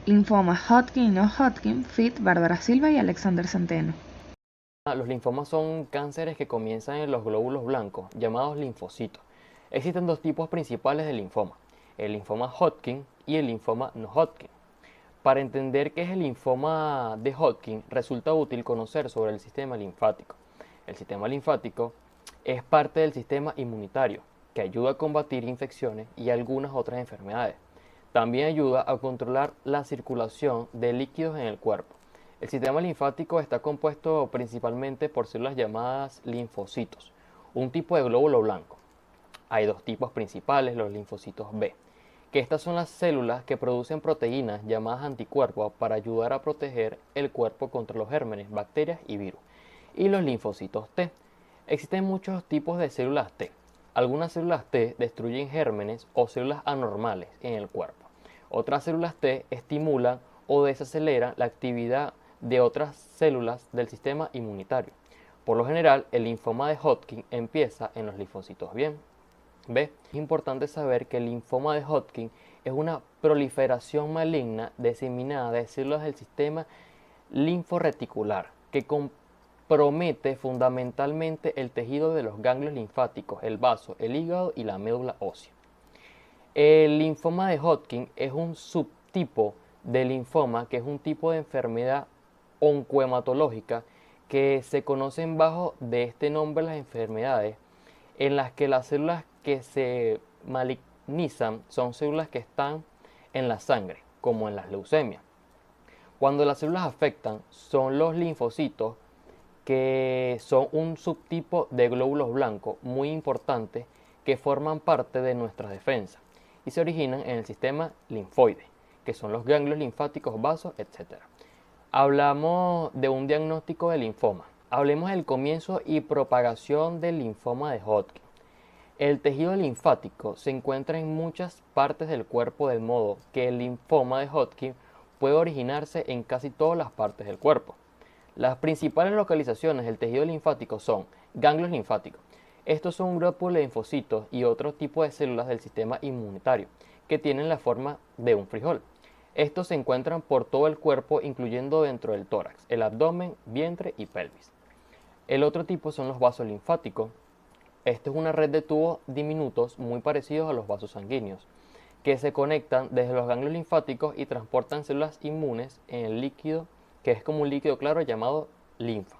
Linfoma Hodgkin y no Hodgkin, Fit, Bárbara Silva y Alexander Centeno. Los linfomas son cánceres que comienzan en los glóbulos blancos, llamados linfocitos. Existen dos tipos principales de linfoma, el linfoma Hodgkin y el linfoma no Hodgkin. Para entender qué es el linfoma de Hodgkin, resulta útil conocer sobre el sistema linfático. El sistema linfático es parte del sistema inmunitario, que ayuda a combatir infecciones y algunas otras enfermedades. También ayuda a controlar la circulación de líquidos en el cuerpo. El sistema linfático está compuesto principalmente por células llamadas linfocitos, un tipo de glóbulo blanco. Hay dos tipos principales, los linfocitos B, que estas son las células que producen proteínas llamadas anticuerpos para ayudar a proteger el cuerpo contra los gérmenes, bacterias y virus. Y los linfocitos T. Existen muchos tipos de células T. Algunas células T destruyen gérmenes o células anormales en el cuerpo. Otras células T estimulan o desaceleran la actividad de otras células del sistema inmunitario. Por lo general, el linfoma de Hodgkin empieza en los linfocitos B. Es importante saber que el linfoma de Hodgkin es una proliferación maligna diseminada de células del sistema linforeticular que compromete fundamentalmente el tejido de los ganglios linfáticos, el vaso, el hígado y la médula ósea. El linfoma de Hodgkin es un subtipo de linfoma que es un tipo de enfermedad oncohematológica que se conocen bajo de este nombre las enfermedades en las que las células que se malignizan son células que están en la sangre, como en las leucemias. Cuando las células afectan son los linfocitos, que son un subtipo de glóbulos blancos muy importante que forman parte de nuestras defensas y se originan en el sistema linfoide, que son los ganglios linfáticos, vasos, etc. Hablamos de un diagnóstico de linfoma. Hablemos del comienzo y propagación del linfoma de Hodgkin. El tejido linfático se encuentra en muchas partes del cuerpo, de modo que el linfoma de Hodgkin puede originarse en casi todas las partes del cuerpo. Las principales localizaciones del tejido linfático son ganglios linfáticos. Estos son un grupo de linfocitos y otro tipo de células del sistema inmunitario que tienen la forma de un frijol. Estos se encuentran por todo el cuerpo, incluyendo dentro del tórax, el abdomen, vientre y pelvis. El otro tipo son los vasos linfáticos. Esto es una red de tubos diminutos muy parecidos a los vasos sanguíneos, que se conectan desde los ganglios linfáticos y transportan células inmunes en el líquido, que es como un líquido claro llamado linfa.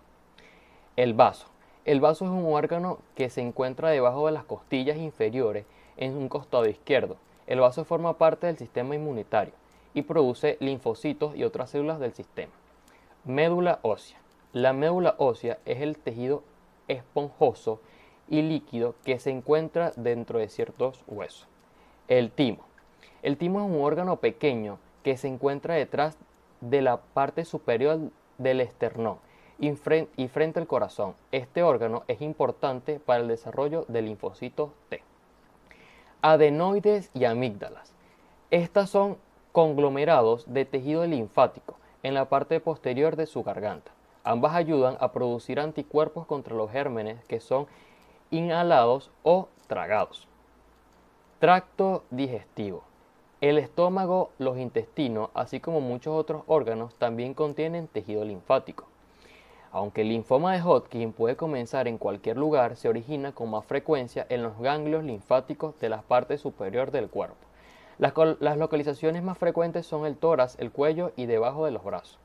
El vaso. El vaso es un órgano que se encuentra debajo de las costillas inferiores en un costado izquierdo. El vaso forma parte del sistema inmunitario y produce linfocitos y otras células del sistema. Médula ósea. La médula ósea es el tejido esponjoso y líquido que se encuentra dentro de ciertos huesos. El timo. El timo es un órgano pequeño que se encuentra detrás de la parte superior del esternón y frente al corazón. Este órgano es importante para el desarrollo del linfocitos T. Adenoides y amígdalas. Estas son conglomerados de tejido linfático en la parte posterior de su garganta. Ambas ayudan a producir anticuerpos contra los gérmenes que son inhalados o tragados. Tracto digestivo. El estómago, los intestinos, así como muchos otros órganos, también contienen tejido linfático. Aunque el linfoma de Hodgkin puede comenzar en cualquier lugar, se origina con más frecuencia en los ganglios linfáticos de la parte superior del cuerpo. Las localizaciones más frecuentes son el tórax, el cuello y debajo de los brazos.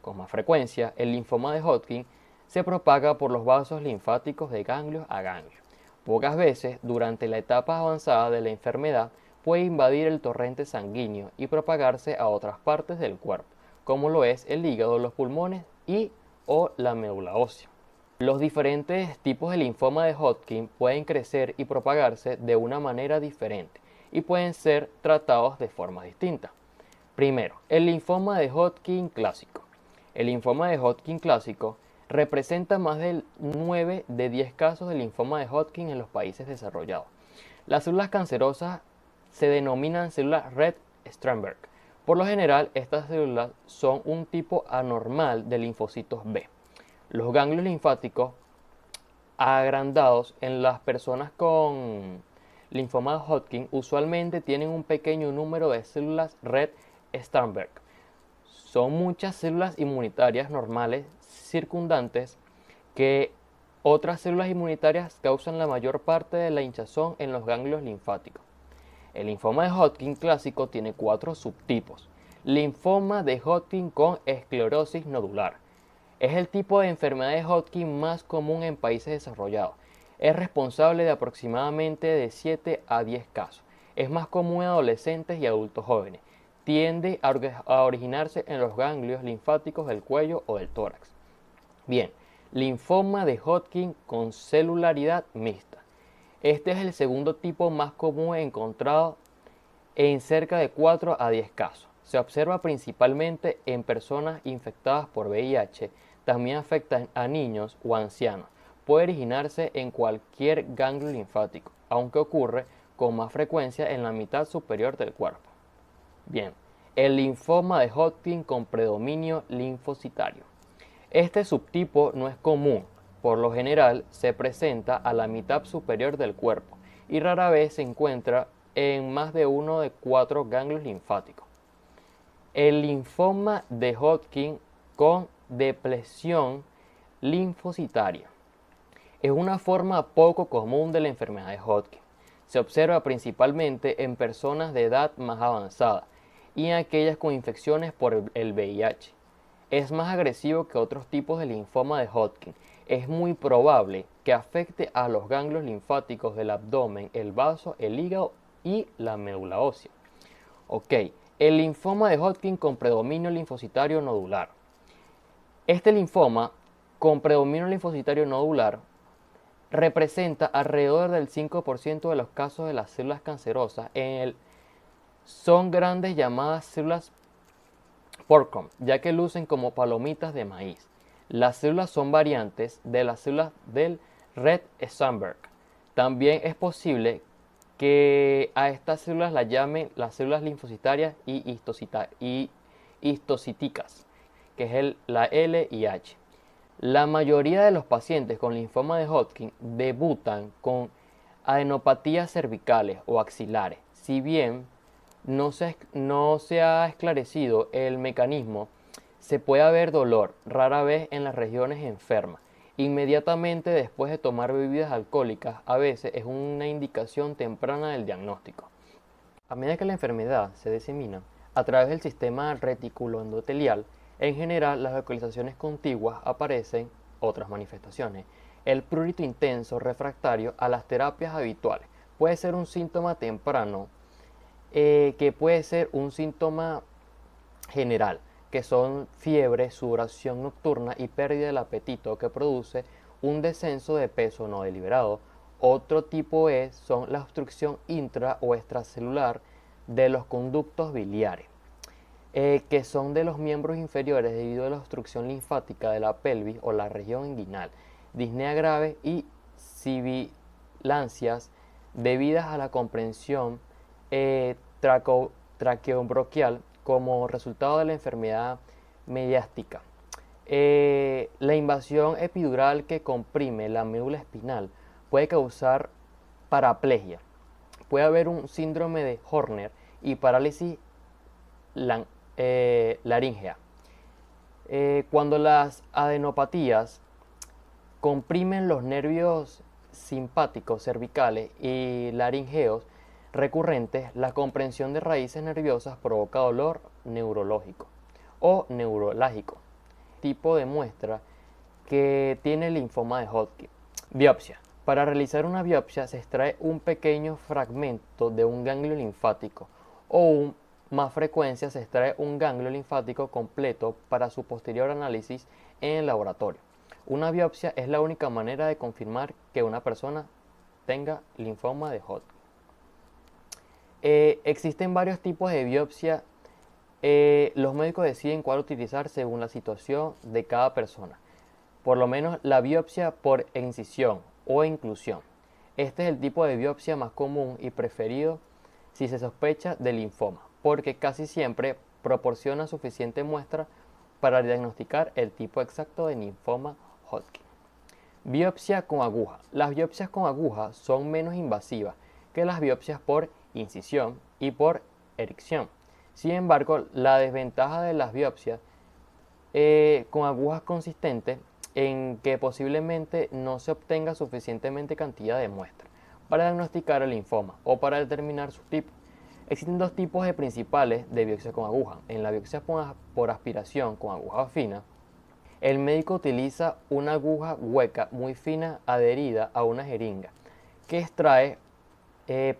Con más frecuencia, el linfoma de Hodgkin se propaga por los vasos linfáticos de ganglio a ganglio. Pocas veces, durante la etapa avanzada de la enfermedad, puede invadir el torrente sanguíneo y propagarse a otras partes del cuerpo, como lo es el hígado, los pulmones y o la médula ósea. Los diferentes tipos de linfoma de Hodgkin pueden crecer y propagarse de una manera diferente y pueden ser tratados de forma distinta. Primero, el linfoma de Hodgkin clásico. El linfoma de Hodgkin clásico representa más del 9 de 10 casos de linfoma de Hodgkin en los países desarrollados. Las células cancerosas se denominan células Red-Sternberg. Por lo general, estas células son un tipo anormal de linfocitos B. Los ganglios linfáticos agrandados en las personas con linfoma de Hodgkin usualmente tienen un pequeño número de células Red-Sternberg son muchas células inmunitarias normales circundantes que otras células inmunitarias causan la mayor parte de la hinchazón en los ganglios linfáticos. El linfoma de Hodgkin clásico tiene 4 subtipos. Linfoma de Hodgkin con esclerosis nodular. Es el tipo de enfermedad de Hodgkin más común en países desarrollados. Es responsable de aproximadamente de 7 a 10 casos. Es más común en adolescentes y adultos jóvenes. Tiende a originarse en los ganglios linfáticos del cuello o del tórax. Bien, linfoma de Hodgkin con celularidad mixta. Este es el segundo tipo más común encontrado en cerca de 4 a 10 casos. Se observa principalmente en personas infectadas por VIH, también afecta a niños o ancianos. Puede originarse en cualquier ganglio linfático, aunque ocurre con más frecuencia en la mitad superior del cuerpo. Bien, el linfoma de Hodgkin con predominio linfocitario. Este subtipo no es común, por lo general se presenta a la mitad superior del cuerpo y rara vez se encuentra en más de uno de 4 ganglios linfáticos. El linfoma de Hodgkin con depresión linfocitaria es una forma poco común de la enfermedad de Hodgkin. Se observa principalmente en personas de edad más avanzada y en aquellas con infecciones por el VIH. Es más agresivo que otros tipos de linfoma de Hodgkin. Es muy probable que afecte a los ganglios linfáticos del abdomen, el vaso, el hígado y la médula ósea. Ok, el linfoma de Hodgkin con predominio linfocitario nodular. Este linfoma con predominio linfocitario nodular representa alrededor del 5% de los casos de las células cancerosas. Son grandes llamadas células PORCOM, ya que lucen como palomitas de maíz. Las células son variantes de las células del Red Sandberg. También es posible que a estas células las llamen las células linfocitarias y histocíticas, que es la L y H. La mayoría de los pacientes con linfoma de Hodgkin debutan con adenopatías cervicales o axilares. Si bien no se ha esclarecido el mecanismo, se puede haber dolor, rara vez en las regiones enfermas. Inmediatamente después de tomar bebidas alcohólicas, a veces es una indicación temprana del diagnóstico. A medida que la enfermedad se disemina a través del sistema reticuloendotelial, en general las localizaciones contiguas aparecen otras manifestaciones. El prurito intenso refractario a las terapias habituales puede ser un síntoma temprano, que puede ser un síntoma general, que son fiebre, sudoración nocturna y pérdida del apetito, que produce un descenso de peso no deliberado. Otro tipo son la obstrucción intra o extracelular de los conductos biliares, que son de los miembros inferiores debido a la obstrucción linfática de la pelvis o la región inguinal, disnea grave y sibilancias debidas a la comprensión traqueobronquial como resultado de la enfermedad mediástica. La invasión epidural que comprime la médula espinal puede causar paraplegia. Puede haber un síndrome de Horner y parálisis laríngea. Cuando las adenopatías comprimen los nervios simpáticos cervicales y laringeos recurrentes, la comprensión de raíces nerviosas provoca dolor neurológico o neurolágico. Tipo de muestra que tiene el linfoma de Hodgkin. Biopsia. Para realizar una biopsia se extrae un pequeño fragmento de un ganglio linfático o más frecuencia se extrae un ganglio linfático completo para su posterior análisis en el laboratorio. Una biopsia es la única manera de confirmar que una persona tenga linfoma de Hodgkin. Existen varios tipos de biopsia. Los médicos deciden cuál utilizar según la situación de cada persona. Por lo menos la biopsia por incisión o inclusión. Este es el tipo de biopsia más común y preferido si se sospecha de linfoma, porque casi siempre proporciona suficiente muestra para diagnosticar el tipo exacto de linfoma Hodgkin. Biopsia con aguja. Las biopsias con aguja son menos invasivas que las biopsias por incisión y por erición. Sin embargo, la desventaja de las biopsias con agujas consistentes en que posiblemente no se obtenga suficientemente cantidad de muestras para diagnosticar el linfoma o para determinar su tipo. Existen dos tipos principales de biopsia con aguja. En la biopsia por aspiración con aguja fina, el médico utiliza una aguja hueca muy fina adherida a una jeringa que extrae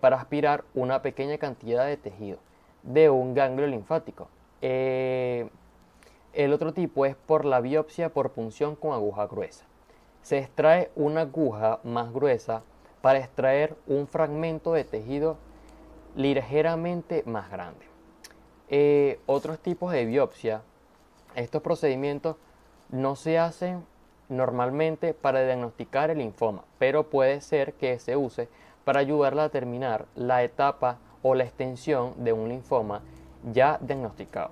para aspirar una pequeña cantidad de tejido de un ganglio linfático. El otro tipo es por la biopsia por punción con aguja gruesa. Se extrae una aguja más gruesa para extraer un fragmento de tejido ligeramente más grande. Otros tipos de biopsia, estos procedimientos no se hacen normalmente para diagnosticar el linfoma, pero puede ser que se use para ayudarla a determinar la etapa o la extensión de un linfoma ya diagnosticado.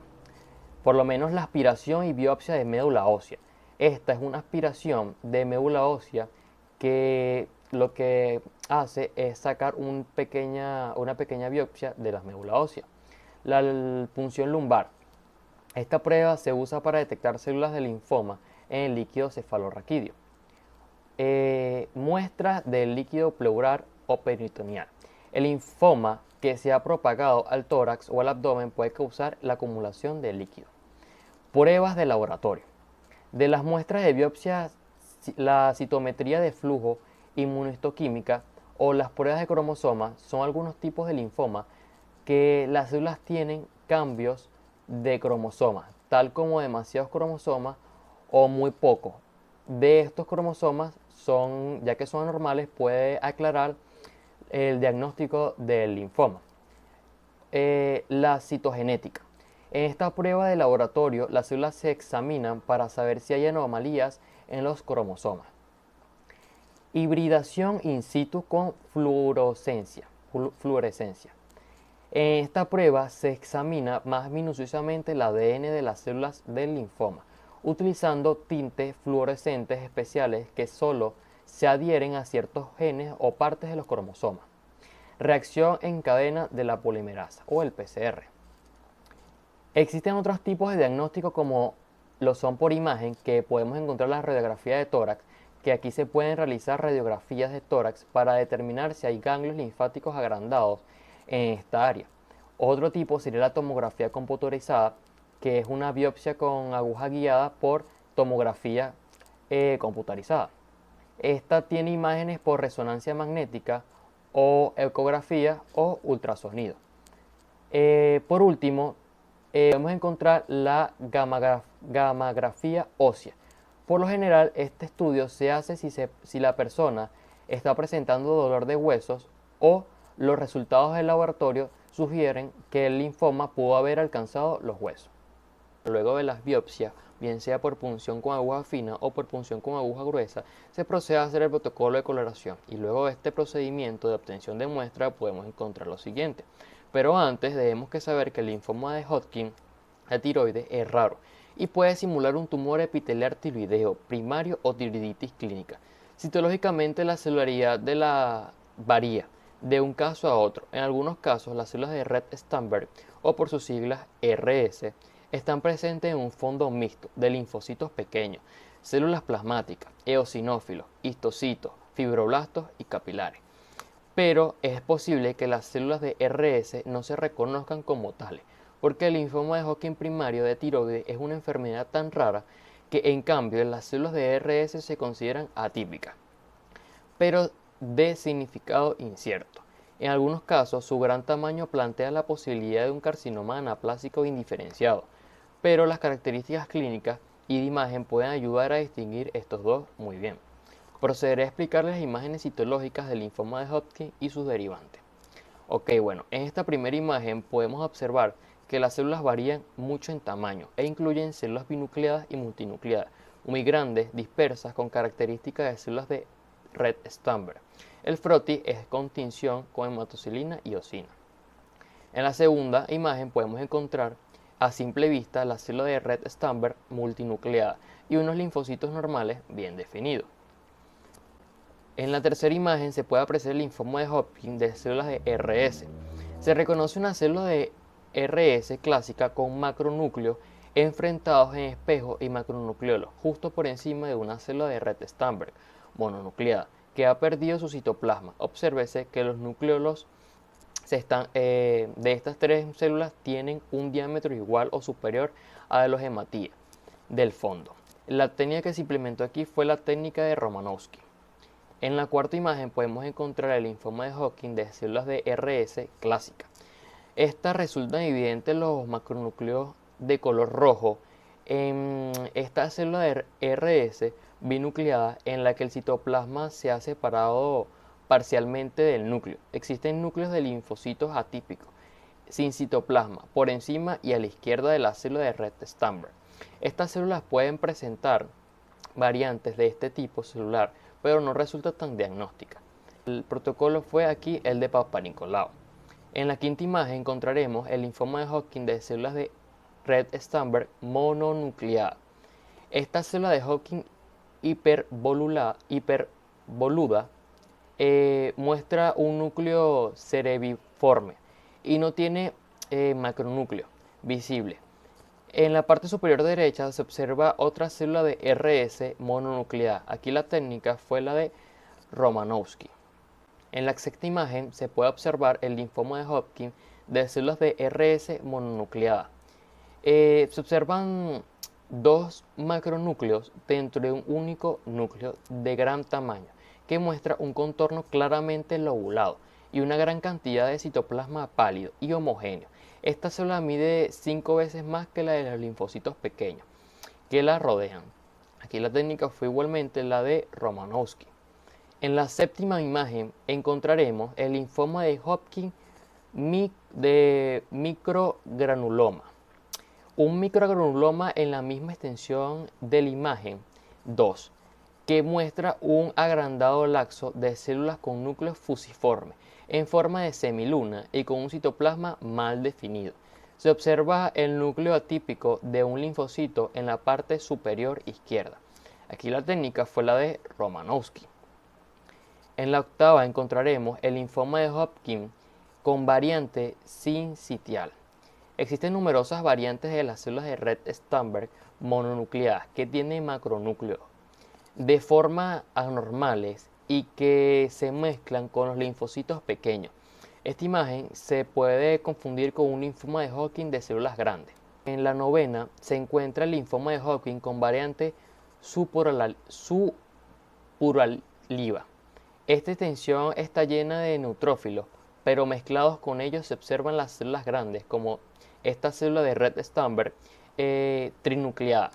Por lo menos la aspiración y biopsia de médula ósea. Esta es una aspiración de médula ósea que lo que hace es sacar una pequeña biopsia de la médula ósea. La punción lumbar. Esta prueba se usa para detectar células de linfoma en el líquido cefalorraquídeo. Muestras del líquido pleural o peritoneal. El linfoma que se ha propagado al tórax o al abdomen puede causar la acumulación de líquido. Pruebas de laboratorio. De las muestras de biopsia, la citometría de flujo inmunohistoquímica o las pruebas de cromosomas son algunos tipos de linfoma que las células tienen cambios de cromosomas, tal como demasiados cromosomas o muy pocos. De estos cromosomas, ya que son anormales, puede aclarar el diagnóstico del linfoma. La citogenética. En esta prueba de laboratorio, las células se examinan para saber si hay anomalías en los cromosomas. Hibridación in situ con fluorescencia. En esta prueba se examina más minuciosamente el ADN de las células del linfoma, utilizando tintes fluorescentes especiales que solo se adhieren a ciertos genes o partes de los cromosomas. Reacción en cadena de la polimerasa o el PCR. Existen otros tipos de diagnóstico como lo son por imagen, que podemos encontrar la radiografía de tórax, que aquí se pueden realizar radiografías de tórax para determinar si hay ganglios linfáticos agrandados en esta área. Otro tipo sería la tomografía computarizada, que es una biopsia con aguja guiada por tomografía computarizada. Esta tiene imágenes por resonancia magnética o ecografía o ultrasonido. Por último, podemos encontrar la gammagrafía ósea. Por lo general, este estudio se hace si la persona está presentando dolor de huesos o los resultados del laboratorio sugieren que el linfoma pudo haber alcanzado los huesos. Luego de las biopsias, bien sea por punción con aguja fina o por punción con aguja gruesa, se procede a hacer el protocolo de coloración y luego de este procedimiento de obtención de muestra podemos encontrar lo siguiente. Pero antes debemos que saber que el linfoma de Hodgkin, la tiroides, es raro y puede simular un tumor epitelial tiroideo primario o tiroiditis clínica. Citológicamente la celularidad varía de un caso a otro. En algunos casos las células de Rett-Steinberg o por sus siglas RS están presentes en un fondo mixto de linfocitos pequeños, células plasmáticas, eosinófilos, histocitos, fibroblastos y capilares. Pero es posible que las células de RS no se reconozcan como tales, porque el linfoma de Hodgkin primario de tiroides es una enfermedad tan rara que en cambio las células de RS se consideran atípicas, pero de significado incierto. En algunos casos, su gran tamaño plantea la posibilidad de un carcinoma anaplásico indiferenciado, pero las características clínicas y de imagen pueden ayudar a distinguir estos dos muy bien. Procederé a explicarles las imágenes citológicas del linfoma de Hodgkin y sus derivantes. Ok, bueno, en esta primera imagen podemos observar que las células varían mucho en tamaño e incluyen células binucleadas y multinucleadas, muy grandes, dispersas, con características de células de Rett-Steinberg. El frotis es con tinción con hematocilina y eosina. En la segunda imagen podemos encontrar a simple vista la célula de Rett-Steinberg multinucleada y unos linfocitos normales bien definidos. En la tercera imagen se puede apreciar el linfoma de Hodgkin de células de RS. Se reconoce una célula de RS clásica con macronúcleos enfrentados en espejo y macronucleolos, justo por encima de una célula de Rett-Sternberg mononucleada, que ha perdido su citoplasma. Obsérvese que los nucleolos de estas tres células tienen un diámetro igual o superior a de los hematíes del fondo. La técnica que se implementó aquí fue la técnica de Romanowski. En la cuarta imagen podemos encontrar el linfoma de Hodgkin de células de RS clásica. Esta resulta evidente en los macronúcleos de color rojo en esta célula de RS binucleada en la que el citoplasma se ha separado parcialmente del núcleo. Existen núcleos de linfocitos atípicos sin citoplasma por encima y a la izquierda de la célula de Rett-Sternberg. Estas células pueden presentar variantes de este tipo celular, pero no resulta tan diagnóstica. El protocolo fue aquí el de Papanicolau. En la quinta imagen encontraremos el linfoma de Hodgkin de células de Rett-Sternberg mononucleada. Esta célula de Hodgkin hipervoluda muestra un núcleo cereviforme y no tiene macronúcleo visible. En la parte superior derecha se observa otra célula de RS mononucleada. Aquí la técnica fue la de Romanowski. En la sexta imagen se puede observar el linfoma de Hodgkin de células de RS mononucleada. Se observan dos macronúcleos dentro de un único núcleo de gran tamaño, que muestra un contorno claramente lobulado y una gran cantidad de citoplasma pálido y homogéneo. Esta célula mide 5 veces más que la de los linfocitos pequeños que la rodean. Aquí la técnica fue igualmente la de Romanowski. En la séptima imagen encontraremos el linfoma de Hodgkin de microgranuloma. Un microgranuloma en la misma extensión de la imagen 2, que muestra un agrandado laxo de células con núcleos fusiformes en forma de semiluna y con un citoplasma mal definido. Se observa el núcleo atípico de un linfocito en la parte superior izquierda. Aquí la técnica fue la de Romanowski. En la octava encontraremos el linfoma de Hodgkin con variante sincitial. Existen numerosas variantes de las células de Rett-Sternberg mononucleadas que tienen macronúcleos de forma anormales y que se mezclan con los linfocitos pequeños. Esta imagen se puede confundir con un linfoma de Hodgkin de células grandes. En la novena se encuentra el linfoma de Hodgkin con variante supuraliva. Esta extensión está llena de neutrófilos, pero mezclados con ellos se observan las células grandes, como esta célula de Rett-Sternberg trinucleada.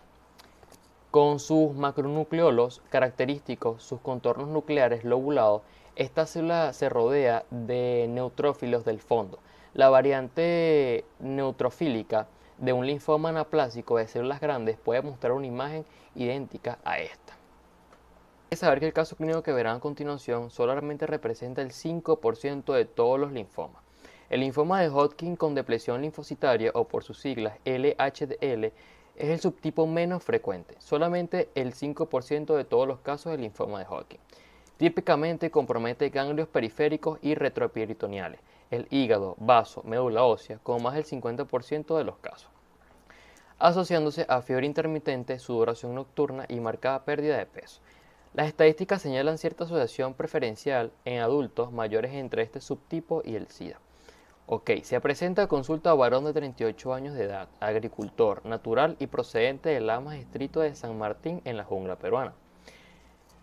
Con sus macronucleolos característicos, sus contornos nucleares lobulados, esta célula se rodea de neutrófilos del fondo. La variante neutrofílica de un linfoma anaplásico de células grandes puede mostrar una imagen idéntica a esta. Hay que saber que el caso clínico que verán a continuación solamente representa el 5% de todos los linfomas. El linfoma de Hodgkin con depresión linfocitaria, o por sus siglas LHDL, es el subtipo menos frecuente, solamente el 5% de todos los casos de linfoma de Hodgkin. Típicamente compromete ganglios periféricos y retroperitoneales, el hígado, vaso, médula ósea, con más del 50% de los casos, asociándose a fiebre intermitente, sudoración nocturna y marcada pérdida de peso. Las estadísticas señalan cierta asociación preferencial en adultos mayores entre este subtipo y el SIDA. Se presenta a consulta a varón de 38 años de edad, agricultor, natural y procedente del Lamas distrito de San Martín en la jungla peruana.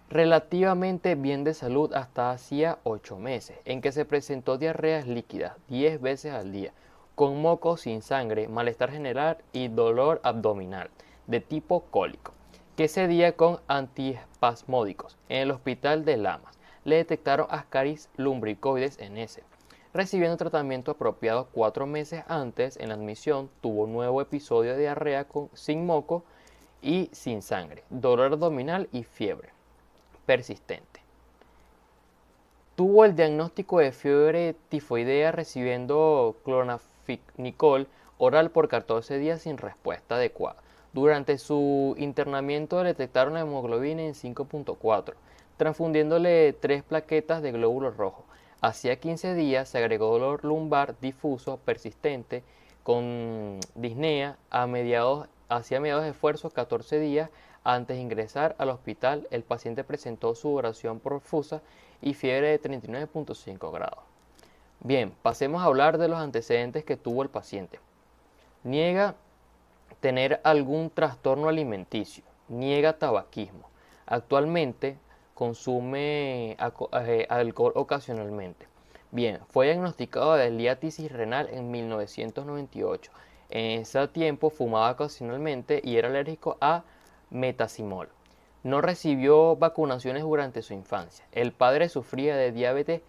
Relativamente bien de salud hasta hacía 8 meses, en que se presentó diarreas líquidas 10 veces al día, con moco sin sangre, malestar general y dolor abdominal de tipo cólico, que cedía con antiespasmódicos. En el hospital de Lamas le detectaron Ascaris lumbricoides en S. Recibiendo tratamiento apropiado 4 meses antes, en la admisión tuvo un nuevo episodio de diarrea sin moco y sin sangre, dolor abdominal y fiebre persistente. Tuvo el diagnóstico de fiebre tifoidea recibiendo clonazepam oral por 14 días sin respuesta adecuada. Durante su internamiento le detectaron la hemoglobina en 5.4, transfundiéndole 3 plaquetas de glóbulos rojos. Hacía 15 días se agregó dolor lumbar difuso persistente con disnea hacia mediados de esfuerzo 14 días antes de ingresar al hospital. El paciente presentó sudoración profusa y fiebre de 39.5 grados. Bien, pasemos a hablar de los antecedentes que tuvo el paciente. Niega tener algún trastorno alimenticio, niega tabaquismo. Actualmente consume alcohol ocasionalmente. Bien, fue diagnosticado de liatisis renal en 1998. En ese tiempo fumaba ocasionalmente y era alérgico a metacimol. No recibió vacunaciones durante su infancia. El padre sufría de diabetes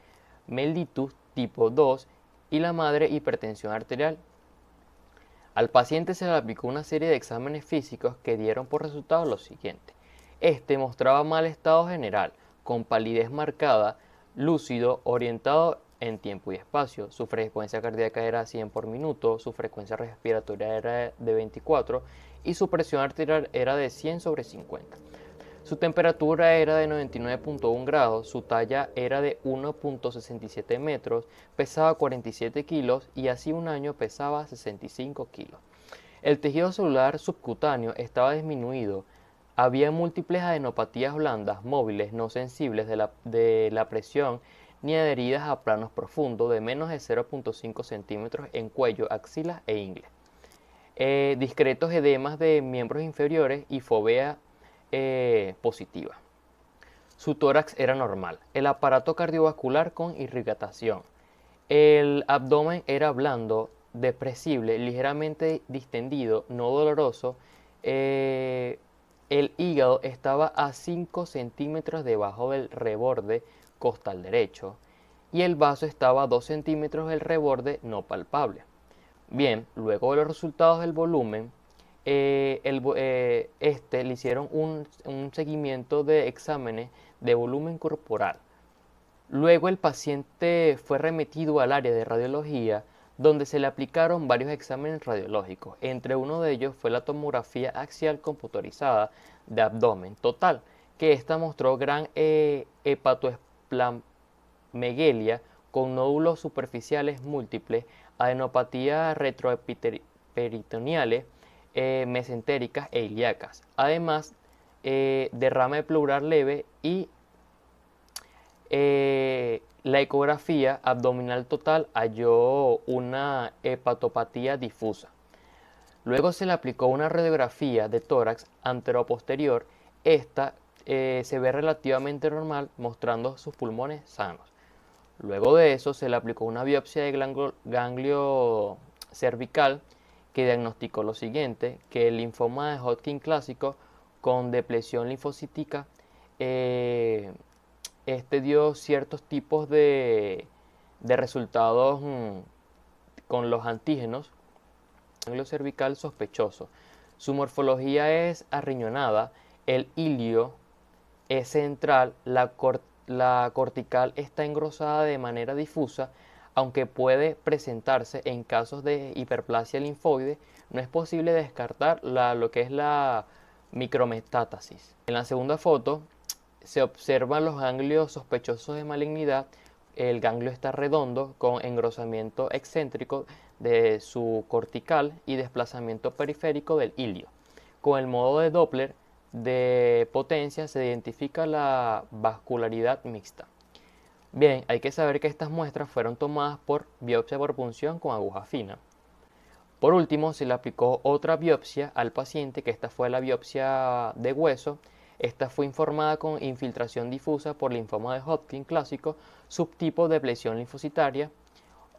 mellitus tipo 2 y la madre hipertensión arterial. Al paciente se le aplicó una serie de exámenes físicos que dieron por resultado lo siguiente. Este mostraba mal estado general, con palidez marcada, lúcido, orientado en tiempo y espacio. Su frecuencia cardíaca era 100 por minuto, su frecuencia respiratoria era de 24 y su presión arterial era de 100/50. Su temperatura era de 99.1 grados, su talla era de 1.67 metros, pesaba 47 kilos y hace un año pesaba 65 kilos. El tejido celular subcutáneo estaba disminuido. Había múltiples adenopatías blandas, móviles, no sensibles de la presión ni adheridas a planos profundos de menos de 0.5 centímetros en cuello, axilas e ingles. Discretos edemas de miembros inferiores y fovea positiva. Su tórax era normal, el aparato cardiovascular con irrigación. El abdomen era blando, despresible, ligeramente distendido, no doloroso. El hígado estaba a 5 centímetros debajo del reborde costal derecho y el vaso estaba a 2 centímetros del reborde no palpable. Bien, luego de los resultados del volumen, le hicieron un seguimiento de exámenes de volumen corporal. Luego el paciente fue remitido al área de radiología, donde se le aplicaron varios exámenes radiológicos. Entre uno de ellos fue la tomografía axial computarizada de abdomen total, que esta mostró gran hepatoesplamegalia con nódulos superficiales múltiples, adenopatías retroperitoneales, mesentéricas e ilíacas. Además, derrame pleural leve y la ecografía abdominal total halló una hepatopatía difusa. Luego se le aplicó una radiografía de tórax antero-posterior. Esta se ve relativamente normal, mostrando sus pulmones sanos. Luego de eso se le aplicó una biopsia de ganglio cervical que diagnosticó lo siguiente, que el linfoma de Hodgkin clásico con depresión linfocítica dio ciertos tipos de resultados con los antígenos. Ganglio cervical sospechoso. Su morfología es arriñonada, el ilio es central, la cortical está engrosada de manera difusa, aunque puede presentarse en casos de hiperplasia linfoide. No es posible descartar lo que es la micrometástasis. En la segunda foto se observan los ganglios sospechosos de malignidad. El ganglio está redondo con engrosamiento excéntrico de su cortical y desplazamiento periférico del ilio. Con el modo de Doppler de potencia se identifica la vascularidad mixta. Bien, hay que saber que estas muestras fueron tomadas por biopsia por punción con aguja fina. Por último, se le aplicó otra biopsia al paciente, que esta fue la biopsia de hueso. Esta fue informada con infiltración difusa por linfoma de Hodgkin clásico, subtipo de lesión linfocitaria.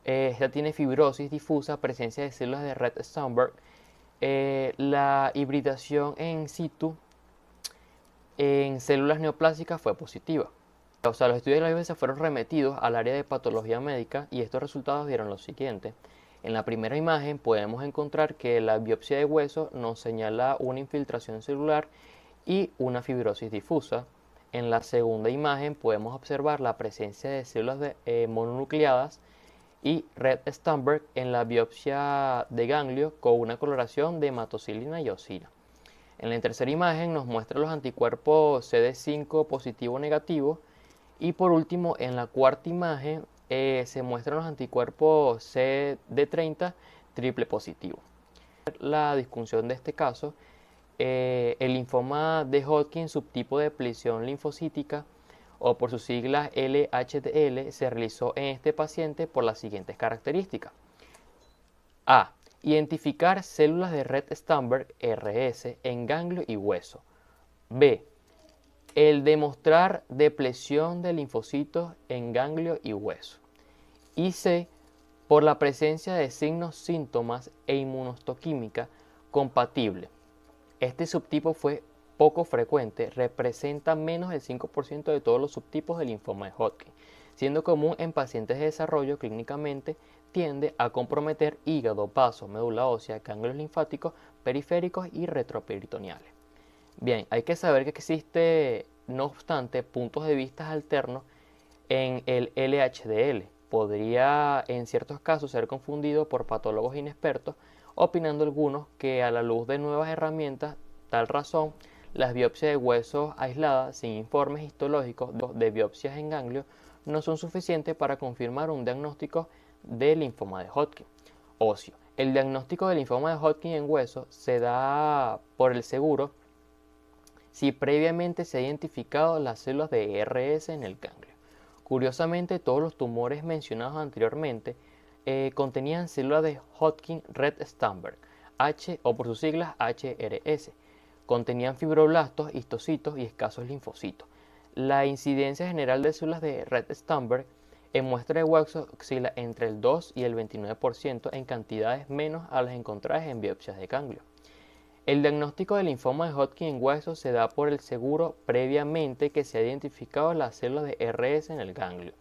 Esta tiene fibrosis difusa, presencia de células de Rett-Steinberg. La hibridación in situ en células neoplásicas fue positiva. O sea, los estudios de la biopsia fueron remitidos al área de patología médica y estos resultados dieron lo siguiente. En la primera imagen podemos encontrar que la biopsia de hueso nos señala una infiltración celular y una fibrosis difusa. En la segunda imagen podemos observar la presencia de células mononucleadas y Rett-Steinberg en la biopsia de ganglio con una coloración de hematocilina y eosina. En la tercera imagen nos muestra los anticuerpos CD5 positivo negativo y por último en la cuarta imagen se muestran los anticuerpos CD30 triple positivo. La discusión de este caso, el linfoma de Hodgkin subtipo de depleción linfocítica, o por sus siglas LHDL, se realizó en este paciente por las siguientes características. A. Identificar células de Rett-Steinberg RS en ganglio y hueso. B. El demostrar depleción de linfocitos en ganglio y hueso. Y C. Por la presencia de signos, síntomas e inmunohistoquímica compatible. Este subtipo fue poco frecuente, representa menos del 5% de todos los subtipos del linfoma de Hodgkin, siendo común en pacientes de desarrollo. Clínicamente tiende a comprometer hígado, vaso, médula ósea, ganglios linfáticos periféricos y retroperitoneales. Bien, hay que saber que existe, no obstante, puntos de vista alternos en el LHDL. Podría en ciertos casos ser confundido por patólogos inexpertos, opinando algunos que a la luz de nuevas herramientas, tal razón, las biopsias de huesos aisladas sin informes histológicos de biopsias en ganglio no son suficientes para confirmar un diagnóstico de linfoma de Hodgkin óseo. El diagnóstico de linfoma de Hodgkin en hueso se da por el seguro si previamente se ha identificado las células de RS en el ganglio. Curiosamente, todos los tumores mencionados anteriormente contenían células de Hodgkin Rett-Steinberg, H o por sus siglas HRS. Contenían fibroblastos, histocitos y escasos linfocitos. La incidencia general de células de Rett-Steinberg en muestra de hueso oscila entre el 2 y el 29% en cantidades menos a las encontradas en biopsias de ganglio. El diagnóstico de linfoma de Hodgkin en hueso se da por el seguro previamente que se ha identificado las células de RS en el ganglio.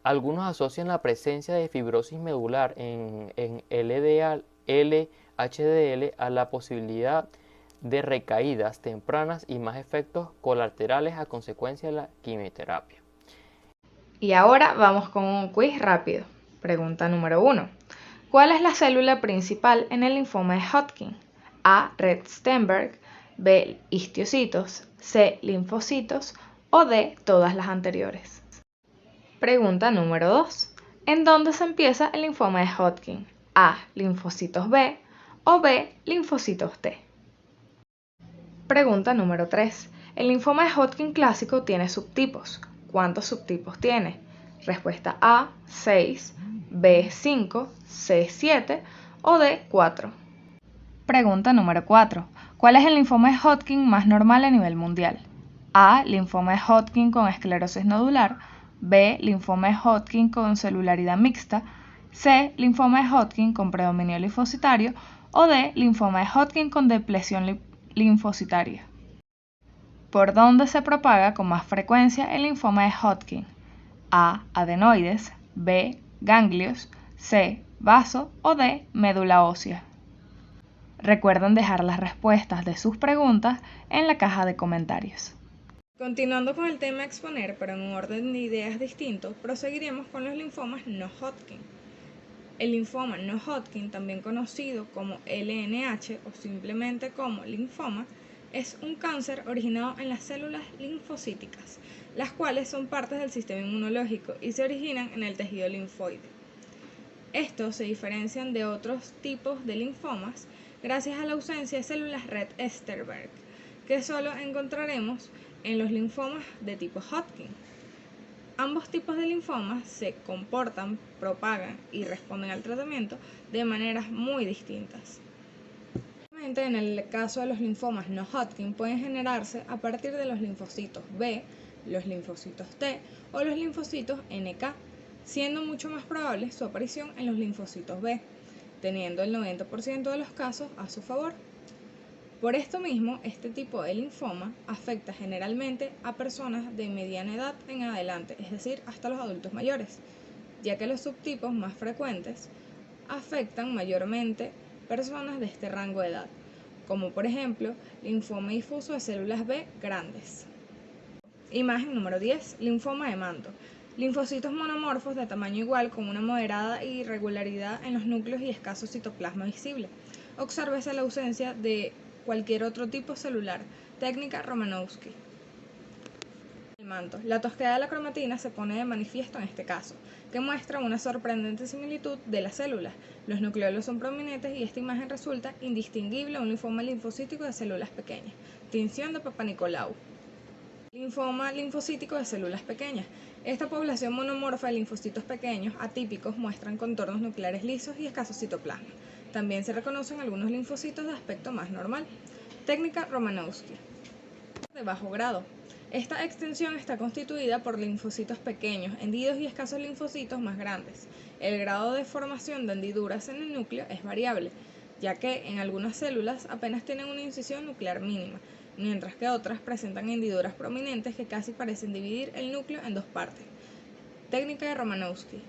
Algunos asocian la presencia de fibrosis medular en LHDL a la posibilidad de recaídas tempranas y más efectos colaterales a consecuencia de la quimioterapia. Y ahora vamos con un quiz rápido. Pregunta número 1. ¿Cuál es la célula principal en el linfoma de Hodgkin? A. Rett-Steinberg, B. Histocitos, C. Linfocitos o D. Todas las anteriores. Pregunta número 2. ¿En dónde se empieza el linfoma de Hodgkin? A. Linfocitos B o B. Linfocitos T. Pregunta número 3. El linfoma de Hodgkin clásico tiene subtipos. ¿Cuántos subtipos tiene? Respuesta A, 6, B, 5, C, 7 o D, 4. Pregunta número 4. ¿Cuál es el linfoma de Hodgkin más normal a nivel mundial? A. Linfoma de Hodgkin con esclerosis nodular. B. Linfoma de Hodgkin con celularidad mixta. C. Linfoma de Hodgkin con predominio linfocitario. O D. Linfoma de Hodgkin con depleción linfocitaria. ¿Por dónde se propaga con más frecuencia el linfoma de Hodgkin? A. Adenoides, B. Ganglios, C. Vaso o D. Médula ósea. Recuerden dejar las respuestas de sus preguntas en la caja de comentarios. Continuando con el tema a exponer, pero en un orden de ideas distinto, proseguiremos con los linfomas no Hodgkin. El linfoma no Hodgkin, también conocido como LNH o simplemente como linfoma, es un cáncer originado en las células linfocíticas, las cuales son partes del sistema inmunológico y se originan en el tejido linfoide. Estos se diferencian de otros tipos de linfomas gracias a la ausencia de células Rett-Steinberg, que solo encontraremos en los linfomas de tipo Hodgkin. Ambos tipos de linfomas se comportan, propagan y responden al tratamiento de maneras muy distintas. En el caso de los linfomas no Hodgkin pueden generarse a partir de los linfocitos B, los linfocitos T o los linfocitos NK, siendo mucho más probable su aparición en los linfocitos B, teniendo el 90% de los casos a su favor. Por esto mismo, este tipo de linfoma afecta generalmente a personas de mediana edad en adelante, es decir, hasta los adultos mayores, ya que los subtipos más frecuentes afectan mayormente personas de este rango de edad, como por ejemplo linfoma difuso de células B grandes. Imagen número 10. Linfoma de Manto. Linfocitos monomorfos de tamaño igual con una moderada irregularidad en los núcleos y escaso citoplasma visible. Obsérvese la ausencia de cualquier otro tipo celular. Técnica Romanowski. El manto. La tosquedad de la cromatina se pone de manifiesto en este caso, que muestra una sorprendente similitud de las células. Los nucleolos son prominentes y esta imagen resulta indistinguible a un linfoma linfocítico de células pequeñas. Tinción de Papanicolau. Linfoma linfocítico de células pequeñas. Esta población monomorfa de linfocitos pequeños atípicos muestran contornos nucleares lisos y escaso citoplasma. También se reconocen algunos linfocitos de aspecto más normal. Técnica Romanowski. De bajo grado. Esta extensión está constituida por linfocitos pequeños, hendidos y escasos linfocitos más grandes. El grado de formación de hendiduras en el núcleo es variable, ya que en algunas células apenas tienen una incisión nuclear mínima, mientras que otras presentan hendiduras prominentes que casi parecen dividir el núcleo en dos partes. Técnica de Romanowski.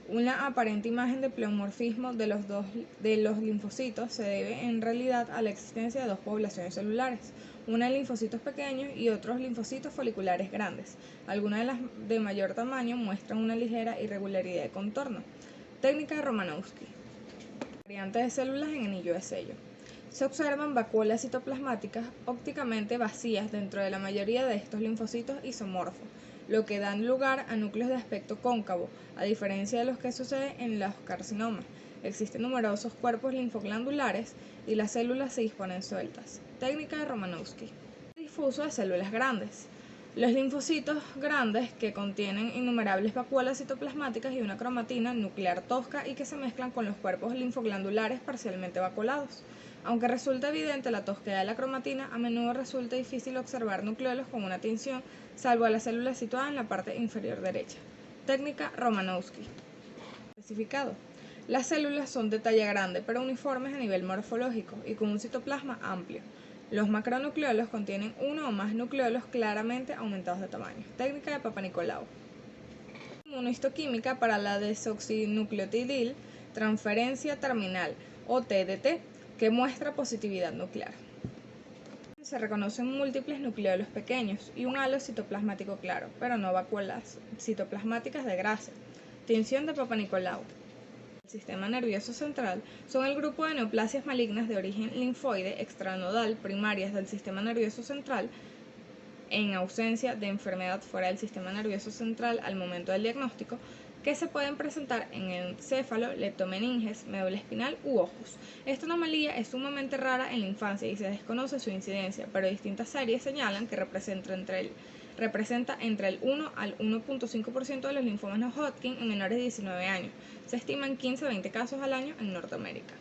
Una aparente imagen de pleomorfismo de los linfocitos se debe en realidad a la existencia de dos poblaciones celulares, una de linfocitos pequeños y otros linfocitos foliculares grandes. Algunas de las de mayor tamaño muestran una ligera irregularidad de contorno. Técnica de Romanowski. Variante de células en anillo de sello. Se observan vacuolas citoplasmáticas ópticamente vacías dentro de la mayoría de estos linfocitos isomorfos, lo que dan lugar a núcleos de aspecto cóncavo, a diferencia de los que sucede en los carcinomas. Existen numerosos cuerpos linfoglandulares y las células se disponen sueltas. Técnica de Romanowski. Difuso de células grandes. Los linfocitos grandes que contienen innumerables vacuolas citoplasmáticas y una cromatina nuclear tosca y que se mezclan con los cuerpos linfoglandulares parcialmente vacuolados. Aunque resulta evidente la tosquedad de la cromatina, a menudo resulta difícil observar nucleolos con una tinción, salvo a las células situadas en la parte inferior derecha. Técnica Romanowski. Especificado. Las células son de talla grande, pero uniformes a nivel morfológico y con un citoplasma amplio. Los macronucleolos contienen uno o más nucleolos claramente aumentados de tamaño. Técnica de Papanicolau. Inmunohistoquímica para la desoxinucleotidil transferencia terminal, o TDT, que muestra positividad nuclear. Se reconocen múltiples nucleolos pequeños y un halo citoplasmático claro, pero no vacuolas citoplasmáticas de grasa. Tinción de Papanicolau. El sistema nervioso central son el grupo de neoplasias malignas de origen linfoide extranodal primarias del sistema nervioso central en ausencia de enfermedad fuera del sistema nervioso central al momento del diagnóstico, que se pueden presentar en encéfalo, leptomeninges, médula espinal u ojos. Esta anomalía es sumamente rara en la infancia y se desconoce su incidencia, pero distintas series señalan que representa entre el 1 al 1.5% de los linfomas no Hodgkin en menores de 19 años. Se estiman 15 a 20 casos al año en Norteamérica.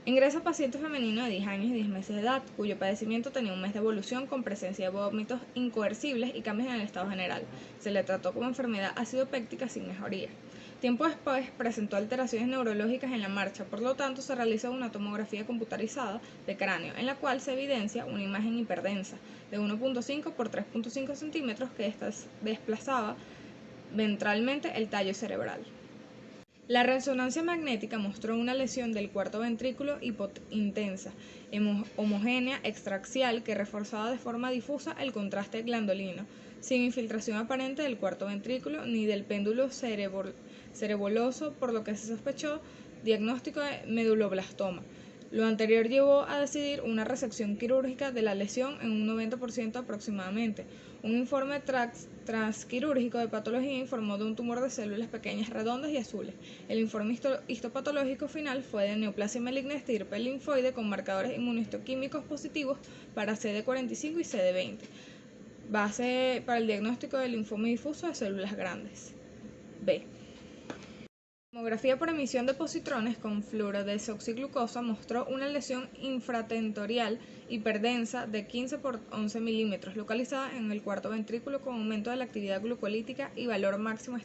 Ingresa paciente femenino de 10 años y 10 meses de edad, cuyo padecimiento tenía un mes de evolución con presencia de vómitos incoercibles y cambios en el estado general. Se le trató como enfermedad acidopéctica sin mejoría. Tiempo después presentó alteraciones neurológicas en la marcha, por lo tanto se realizó una tomografía computarizada de cráneo, en la cual se evidencia una imagen hiperdensa de 1.5 por 3.5 centímetros que desplazaba ventralmente el tallo cerebral. La resonancia magnética mostró una lesión del cuarto ventrículo intensa, homogénea, extraaxial, que reforzaba de forma difusa el contraste glandolino, sin infiltración aparente del cuarto ventrículo ni del péndulo cereboloso, por lo que se sospechó diagnóstico de meduloblastoma. Lo anterior llevó a decidir una resección quirúrgica de la lesión en un 90% aproximadamente. Un informe transquirúrgico de patología informó de un tumor de células pequeñas redondas y azules. El informe histopatológico final fue de neoplasia maligna de estirpe linfoide con marcadores inmunohistoquímicos positivos para CD45 y CD20. Base para el diagnóstico del linfoma difuso de células grandes. B. Tomografía por emisión de positrones con fluorodesoxiglucosa mostró una lesión infratentorial hiperdensa de 15 por 11 milímetros, localizada en el cuarto ventrículo con aumento de la actividad glucolítica y valor máximo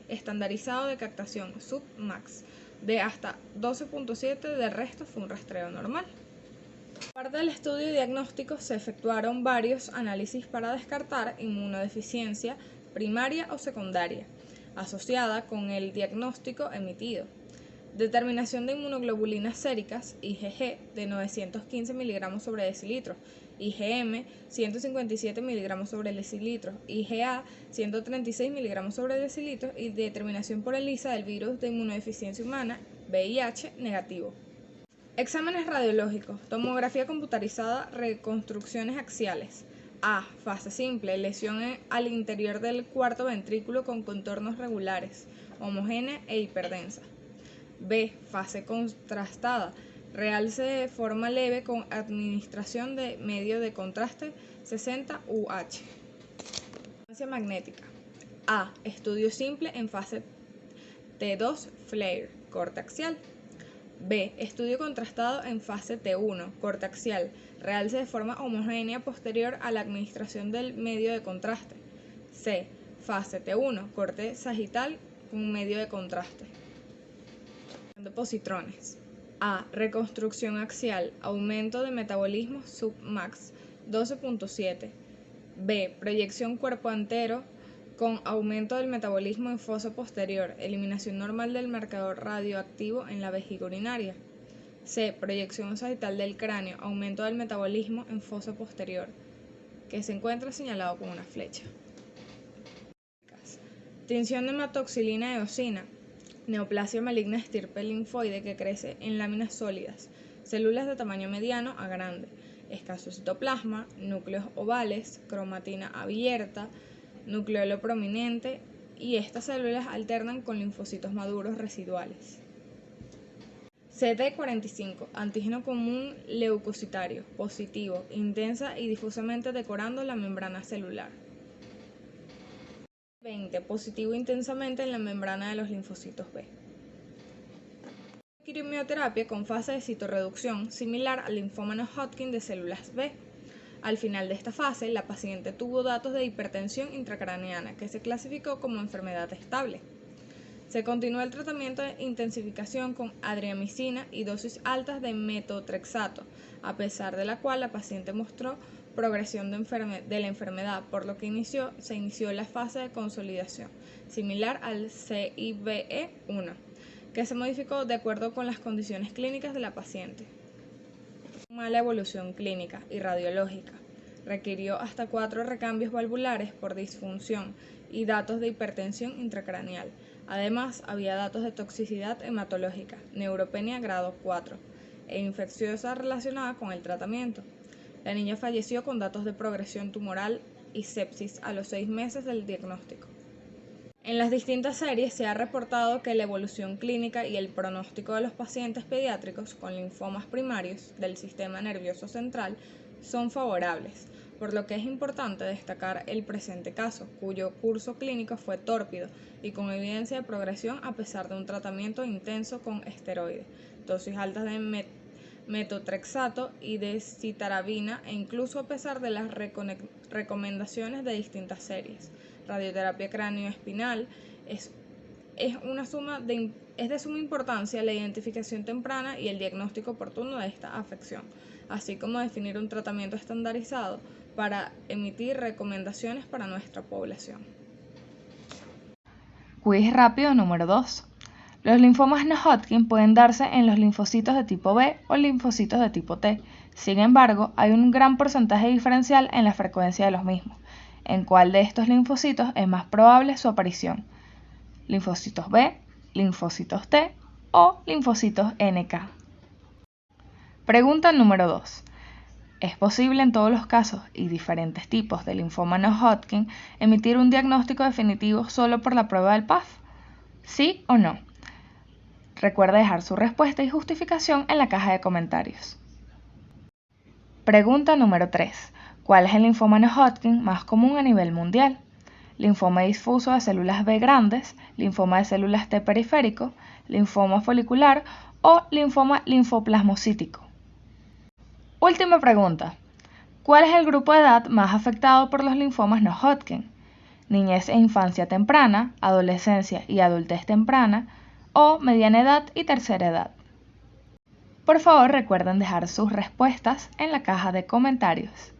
estandarizado de captación, submax, de hasta 12.7. De resto fue un rastreo normal. Parte del estudio diagnóstico se efectuaron varios análisis para descartar inmunodeficiencia primaria o secundaria asociada con el diagnóstico emitido. Determinación de inmunoglobulinas séricas, IgG, de 915 mg sobre decilitro, IgM, 157 mg sobre decilitro, IgA, 136 mg sobre decilitro y determinación por ELISA del virus de inmunodeficiencia humana, VIH, negativo. Exámenes radiológicos, tomografía computarizada, reconstrucciones axiales, A. Fase simple, lesión al interior del cuarto ventrículo con contornos regulares, homogénea e hiperdensa. B. Fase contrastada, realce de forma leve con administración de medio de contraste 60 UH. Resonancia magnética. A. Estudio simple en fase T2 flare, corte axial. B. Estudio contrastado en fase T1, corte axial, realce de forma homogénea posterior a la administración del medio de contraste. C. Fase T1, corte sagital con medio de contraste. De positrones. A. Reconstrucción axial, aumento de metabolismo submax 12.7. B. Proyección cuerpo entero con aumento del metabolismo en fosa posterior, eliminación normal del marcador radioactivo en la vejiga urinaria. C. Proyección sagital del cráneo, aumento del metabolismo en fosa posterior, que se encuentra señalado con una flecha. Tinción de hematoxilina eosina, neoplasia maligna estirpe linfoide que crece en láminas sólidas, células de tamaño mediano a grande, escaso citoplasma, núcleos ovales, cromatina abierta, nucleolo prominente, y estas células alternan con linfocitos maduros residuales. CD45, antígeno común leucocitario, positivo, intensa y difusamente decorando la membrana celular. 20, positivo intensamente en la membrana de los linfocitos B. Quimioterapia con fase de citorreducción similar al linfoma no-Hodgkin de células B. Al final de esta fase, la paciente tuvo datos de hipertensión intracraneana, que se clasificó como enfermedad estable. Se continuó el tratamiento de intensificación con adriamicina y dosis altas de metotrexato, a pesar de la cual la paciente mostró progresión de la enfermedad, por lo que se inició la fase de consolidación, similar al CIBE1, que se modificó de acuerdo con las condiciones clínicas de la paciente. Mala evolución clínica y radiológica. Requirió hasta 4 recambios valvulares por disfunción y datos de hipertensión intracraneal. Además, había datos de toxicidad hematológica, neutropenia grado 4 e infecciosa relacionada con el tratamiento. La niña falleció con datos de progresión tumoral y sepsis a los 6 meses del diagnóstico. En las distintas series se ha reportado que la evolución clínica y el pronóstico de los pacientes pediátricos con linfomas primarios del sistema nervioso central son favorables, por lo que es importante destacar el presente caso, cuyo curso clínico fue tórpido y con evidencia de progresión a pesar de un tratamiento intenso con esteroides, dosis altas de metotrexato y de citarabina e incluso a pesar de las recomendaciones de distintas series. Radioterapia cráneoespinal es de suma importancia la identificación temprana y el diagnóstico oportuno de esta afección, así como definir un tratamiento estandarizado para emitir recomendaciones para nuestra población. Quiz rápido número 2. Los linfomas no-Hodgkin pueden darse en los linfocitos de tipo B o linfocitos de tipo T. Sin embargo, hay un gran porcentaje diferencial en la frecuencia de los mismos. ¿En cuál de estos linfocitos es más probable su aparición? ¿Linfocitos B, linfocitos T o linfocitos NK? Pregunta número 2. ¿Es posible en todos los casos y diferentes tipos de linfoma no-Hodgkin emitir un diagnóstico definitivo solo por la prueba del PAF? ¿Sí o no? Recuerda dejar su respuesta y justificación en la caja de comentarios. Pregunta número 3. ¿Cuál es el linfoma no-Hodgkin más común a nivel mundial? Linfoma difuso de células B grandes, linfoma de células T periférico, linfoma folicular o linfoma linfoplasmocítico. Última pregunta. ¿Cuál es el grupo de edad más afectado por los linfomas no-Hodgkin? ¿Niñez e infancia temprana, adolescencia y adultez temprana o mediana edad y tercera edad? Por favor, recuerden dejar sus respuestas en la caja de comentarios.